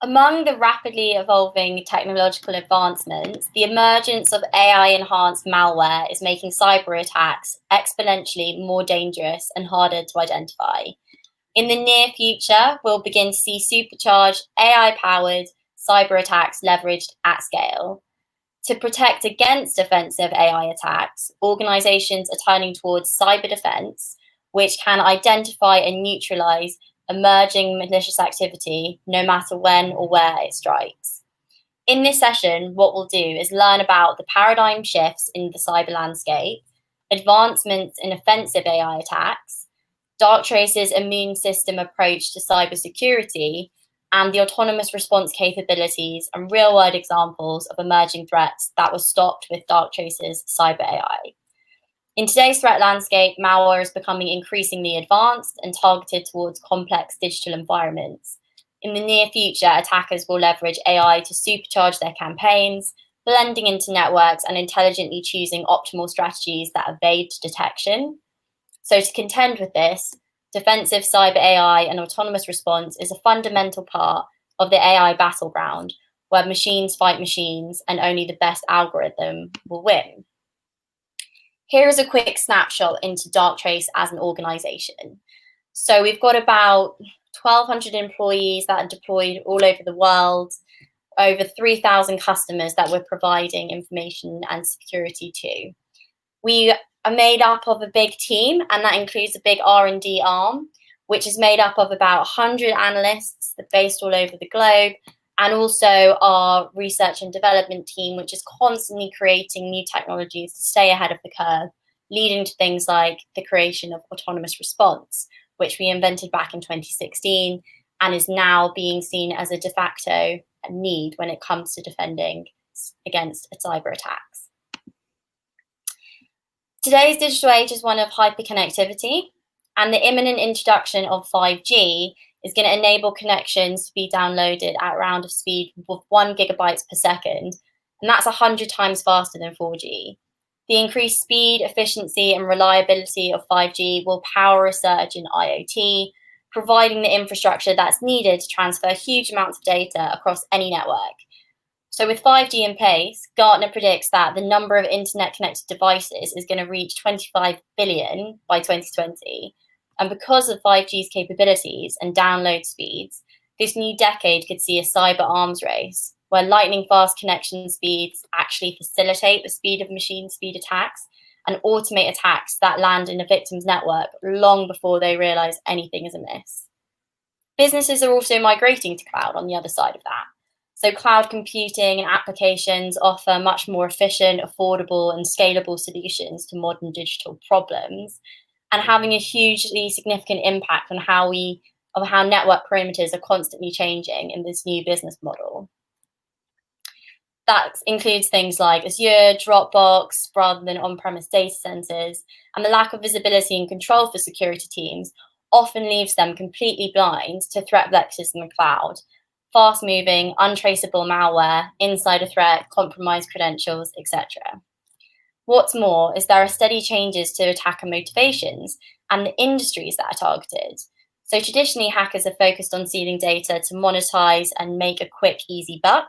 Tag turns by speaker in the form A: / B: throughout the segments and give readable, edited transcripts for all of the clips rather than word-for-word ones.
A: Among the rapidly evolving technological advancements, the emergence of AI-enhanced malware is making cyber attacks exponentially more dangerous and harder to identify. In the near future, we'll begin to see supercharged AI-powered cyber attacks leveraged at scale. To protect against offensive AI attacks, organizations are turning towards cyber defense, which can identify and neutralize emerging malicious activity, no matter when or where it strikes. In this session, what we'll do is learn about the paradigm shifts in the cyber landscape, advancements in offensive AI attacks, Darktrace's immune system approach to cybersecurity, and the autonomous response capabilities and real-world examples of emerging threats that were stopped with Darktrace's cyber AI. In today's threat landscape, malware is becoming increasingly advanced and targeted towards complex digital environments. In the near future, attackers will leverage AI to supercharge their campaigns, blending into networks and intelligently choosing optimal strategies that evade detection. So to contend with this, defensive cyber AI and autonomous response is a fundamental part of the AI battleground, where machines fight machines and only the best algorithm will win. Here is a quick snapshot into Darktrace as an organization. So we've got about 1,200 employees that are deployed all over the world, over 3,000 customers that we're providing information and security to. We are made up of a big team, and that includes a big R&D arm, which is made up of about 100 analysts that are based all over the globe, and also our research and development team, which is constantly creating new technologies to stay ahead of the curve, leading to things like the creation of autonomous response, which we invented back in 2016 and is now being seen as a de facto need when it comes to defending against cyber attacks. Today's digital age is one of hyperconnectivity, and the imminent introduction of 5G is going to enable connections to be downloaded at around a speed of 1 gigabytes per second, and that's 100 times faster than 4G. The increased speed, efficiency, and reliability of 5G will power a surge in IoT, providing the infrastructure that's needed to transfer huge amounts of data across any network. So with 5G in place, Gartner predicts that the number of internet-connected devices is going to reach 25 billion by 2020. And because of 5G's capabilities and download speeds, this new decade could see a cyber arms race, where lightning-fast connection speeds actually facilitate the speed of machine speed attacks and automate attacks that land in a victim's network long before they realize anything is amiss. Businesses are also migrating to cloud on the other side of that. So cloud computing and applications offer much more efficient, affordable, and scalable solutions to modern digital problems, and having a hugely significant impact on how network perimeters are constantly changing in this new business model. That includes things like Azure, Dropbox, rather than on-premise data centers, and the lack of visibility and control for security teams often leaves them completely blind to threat vectors in the cloud, fast-moving, untraceable malware, insider threat, compromised credentials, etc. What's more is there are steady changes to attacker motivations and the industries that are targeted. So traditionally, hackers are focused on stealing data to monetize and make a quick, easy buck.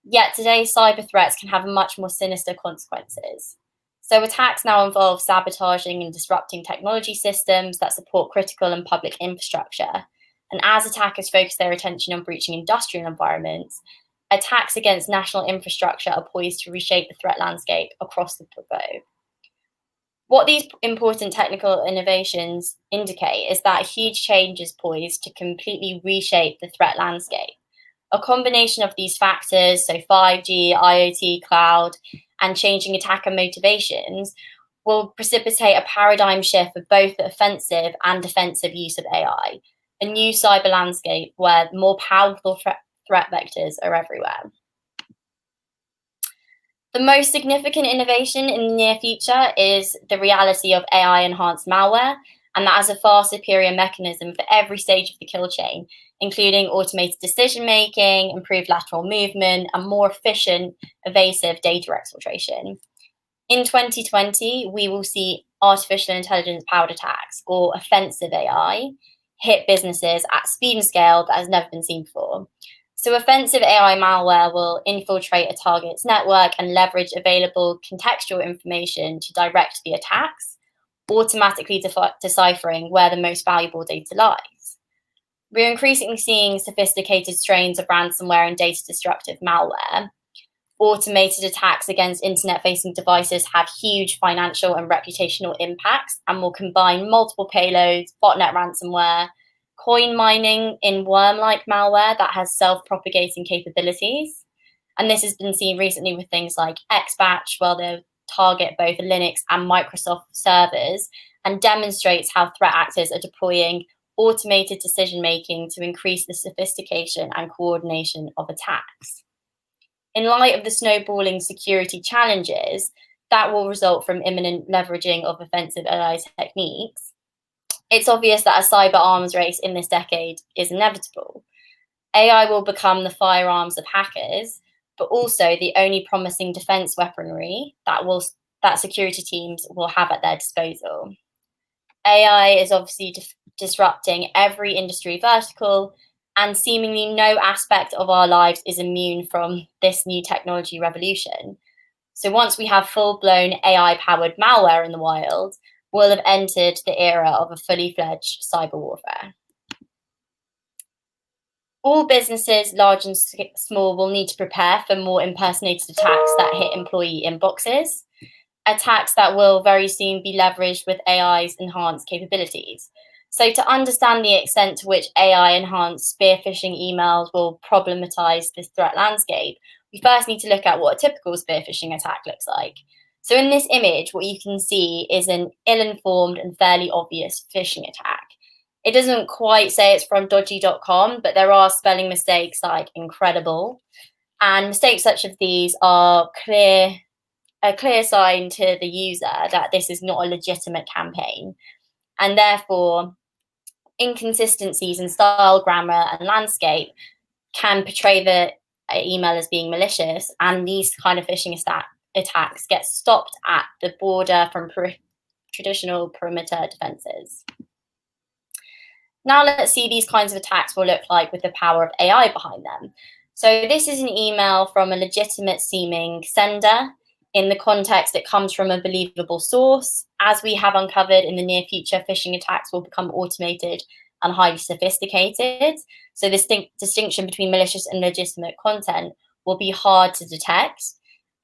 A: Yet today, cyber threats can have much more sinister consequences. So attacks now involve sabotaging and disrupting technology systems that support critical and public infrastructure. And as attackers focus their attention on breaching industrial environments, attacks against national infrastructure are poised to reshape the threat landscape across the globe. What these important technical innovations indicate is that a huge change is poised to completely reshape the threat landscape. A combination of these factors, so 5G, IoT, cloud, and changing attacker motivations, will precipitate a paradigm shift for both the offensive and defensive use of AI, a new cyber landscape where more powerful threat vectors are everywhere. The most significant innovation in the near future is the reality of AI-enhanced malware, and that has a far superior mechanism for every stage of the kill chain, including automated decision-making, improved lateral movement, and more efficient, evasive data exfiltration. In 2020, we will see artificial intelligence-powered attacks, or offensive AI, hit businesses at speed and scale that has never been seen before. So offensive AI malware will infiltrate a target's network and leverage available contextual information to direct the attacks, automatically deciphering where the most valuable data lies. We're increasingly seeing sophisticated strains of ransomware and data destructive malware. Automated attacks against internet-facing devices have huge financial and reputational impacts and will combine multiple payloads, botnet ransomware, coin mining in worm-like malware that has self-propagating capabilities. And this has been seen recently with things like XBatch, where they target both Linux and Microsoft servers, and demonstrates how threat actors are deploying automated decision-making to increase the sophistication and coordination of attacks. In light of the snowballing security challenges that will result from imminent leveraging of offensive AI techniques, it's obvious that a cyber arms race in this decade is inevitable. AI will become the firearms of hackers, but also the only promising defense weaponry that security teams will have at their disposal. AI is obviously disrupting every industry vertical, and seemingly no aspect of our lives is immune from this new technology revolution. So once we have full-blown AI-powered malware in the wild, we'll have entered the era of a fully fledged cyber warfare. All businesses, large and small, will need to prepare for more impersonated attacks that hit employee inboxes, attacks that will very soon be leveraged with AI's enhanced capabilities. So to understand the extent to which AI-enhanced spear phishing emails will problematize this threat landscape, we first need to look at what a typical spear phishing attack looks like. So in this image, what you can see is an ill-informed and fairly obvious phishing attack. It doesn't quite say it's from dodgy.com, but there are spelling mistakes like incredible. And mistakes such as these are a clear sign to the user that this is not a legitimate campaign. And therefore, inconsistencies in style, grammar, and landscape can portray the email as being malicious, and these kind of phishing attacks get stopped at the border from traditional perimeter defenses. Now let's see these kinds of attacks will look like with the power of AI behind them. So this is an email from a legitimate seeming sender. In the context, it comes from a believable source. As we have uncovered in the near future, phishing attacks will become automated and highly sophisticated. So this distinction between malicious and legitimate content will be hard to detect.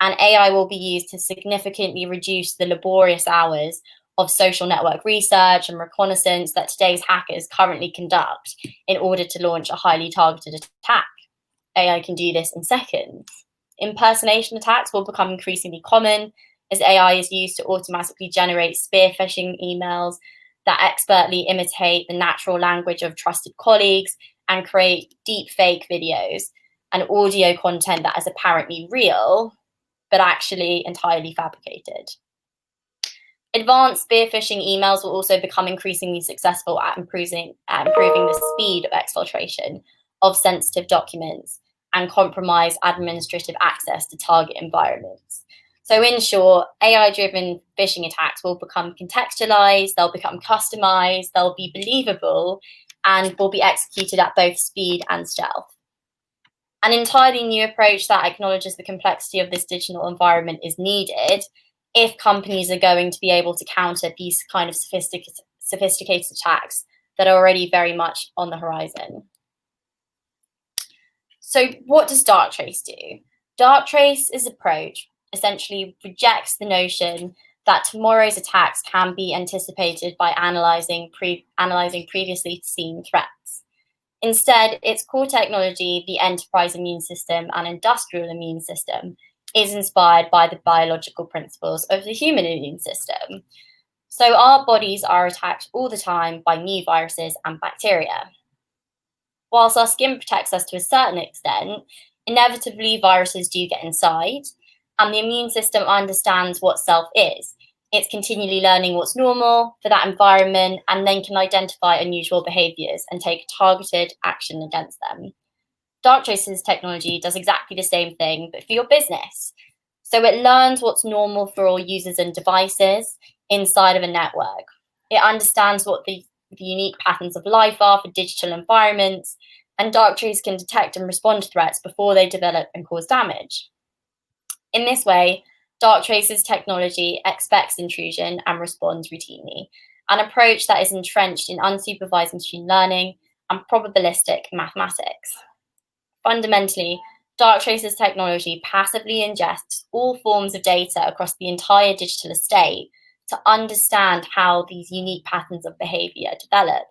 A: And AI will be used to significantly reduce the laborious hours of social network research and reconnaissance that today's hackers currently conduct in order to launch a highly targeted attack. AI can do this in seconds. Impersonation attacks will become increasingly common as AI is used to automatically generate spear phishing emails that expertly imitate the natural language of trusted colleagues and create deep fake videos and audio content that is apparently real, but actually entirely fabricated. Advanced spear phishing emails will also become increasingly successful at improving the speed of exfiltration of sensitive documents and compromise administrative access to target environments. So in short, AI-driven phishing attacks will become contextualized, they'll become customized, they'll be believable, and will be executed at both speed and stealth. An entirely new approach that acknowledges the complexity of this digital environment is needed if companies are going to be able to counter these kind of sophisticated attacks that are already very much on the horizon. So what does Darktrace do? Darktrace's approach essentially rejects the notion that tomorrow's attacks can be anticipated by analyzing previously seen threats. Instead, its core technology, the enterprise immune system and industrial immune system, is inspired by the biological principles of the human immune system. So our bodies are attacked all the time by new viruses and bacteria. Whilst our skin protects us to a certain extent, inevitably viruses do get inside, and the immune system understands what self is. It's continually learning what's normal for that environment and then can identify unusual behaviors and take targeted action against them. Darktrace's technology does exactly the same thing, but for your business. So it learns what's normal for all users and devices inside of a network. It understands what the unique patterns of life are for digital environments and Darktrace can detect and respond to threats before they develop and cause damage. In this way, Darktrace's technology expects intrusion and responds routinely, an approach that is entrenched in unsupervised machine learning and probabilistic mathematics. Fundamentally, Darktrace's technology passively ingests all forms of data across the entire digital estate to understand how these unique patterns of behavior develop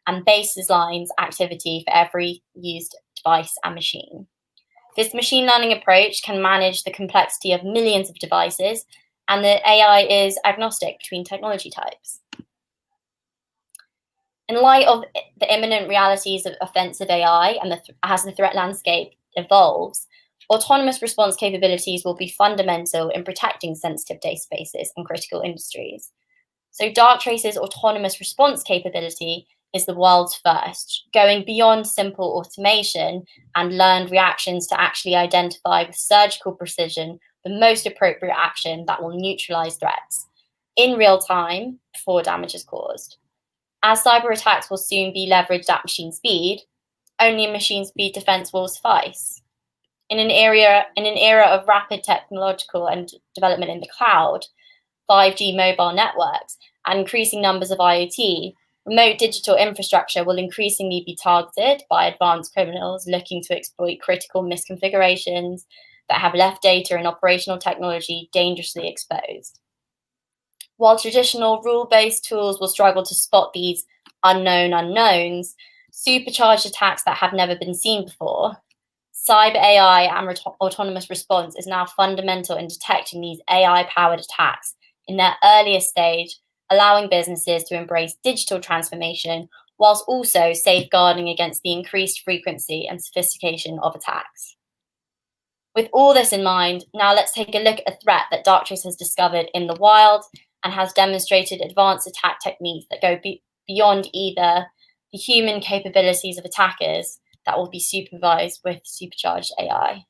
A: and baselines activity for every used device and machine. This machine learning approach can manage the complexity of millions of devices, and the AI is agnostic between technology types. In light of the imminent realities of offensive AI and as the threat landscape evolves, autonomous response capabilities will be fundamental in protecting sensitive databases and critical industries. So Darktrace's autonomous response capability is the world's first, going beyond simple automation and learned reactions to actually identify with surgical precision the most appropriate action that will neutralize threats in real time before damage is caused. As cyber attacks will soon be leveraged at machine speed, only machine speed defense will suffice. In an era of rapid technological and development in the cloud, 5G mobile networks, and increasing numbers of IoT, remote digital infrastructure will increasingly be targeted by advanced criminals looking to exploit critical misconfigurations that have left data and operational technology dangerously exposed. While traditional rule-based tools will struggle to spot these unknown unknowns, supercharged attacks that have never been seen before, cyber AI and autonomous response is now fundamental in detecting these AI-powered attacks in their earliest stage, allowing businesses to embrace digital transformation whilst also safeguarding against the increased frequency and sophistication of attacks. With all this in mind, now let's take a look at a threat that Darktrace has discovered in the wild and has demonstrated advanced attack techniques that go beyond either the human capabilities of attackers that will be supervised with supercharged AI.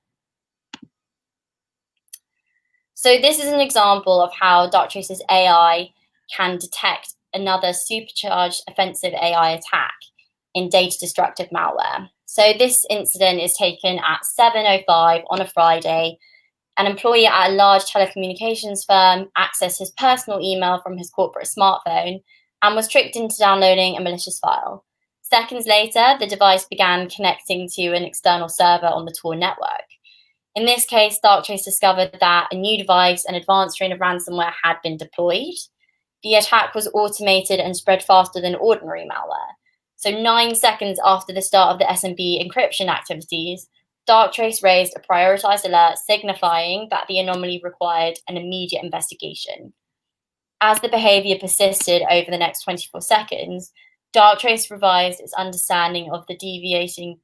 A: So this is an example of how Darktrace's AI can detect another supercharged offensive AI attack in data-destructive malware. So this incident is taken at 7:05 on a Friday. An employee at a large telecommunications firm accessed his personal email from his corporate smartphone and was tricked into downloading a malicious file. Seconds later, the device began connecting to an external server on the Tor network. In this case, Darktrace discovered that a new device, an advanced strain of ransomware, had been deployed. The attack was automated and spread faster than ordinary malware. So 9 seconds after the start of the SMB encryption activities, Darktrace raised a prioritized alert signifying that the anomaly required an immediate investigation. As the behavior persisted over the next 24 seconds, Darktrace revised its understanding of the deviation,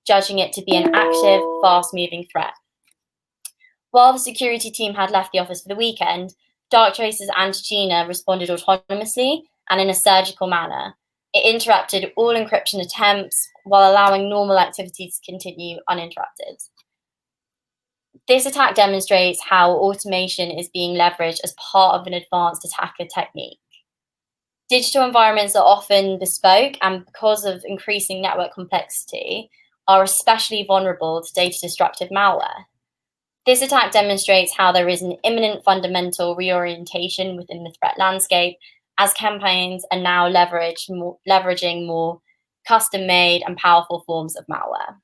A: judging it to be an active, fast-moving threat. While the security team had left the office for the weekend, Darktrace's Antigena responded autonomously and in a surgical manner. It interrupted all encryption attempts while allowing normal activities to continue uninterrupted. This attack demonstrates how automation is being leveraged as part of an advanced attacker technique. Digital environments are often bespoke and, because of increasing network complexity, are especially vulnerable to data-destructive malware. This attack demonstrates how there is an imminent fundamental reorientation within the threat landscape, as campaigns are now leveraging more custom-made and powerful forms of malware.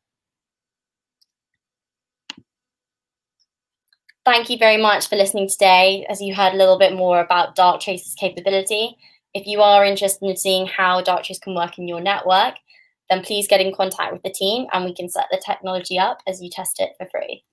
A: Thank you very much for listening today, as you heard a little bit more about Darktrace's capability. If you are interested in seeing how Darktrace can work in your network, then please get in contact with the team and we can set the technology up as you test it for free.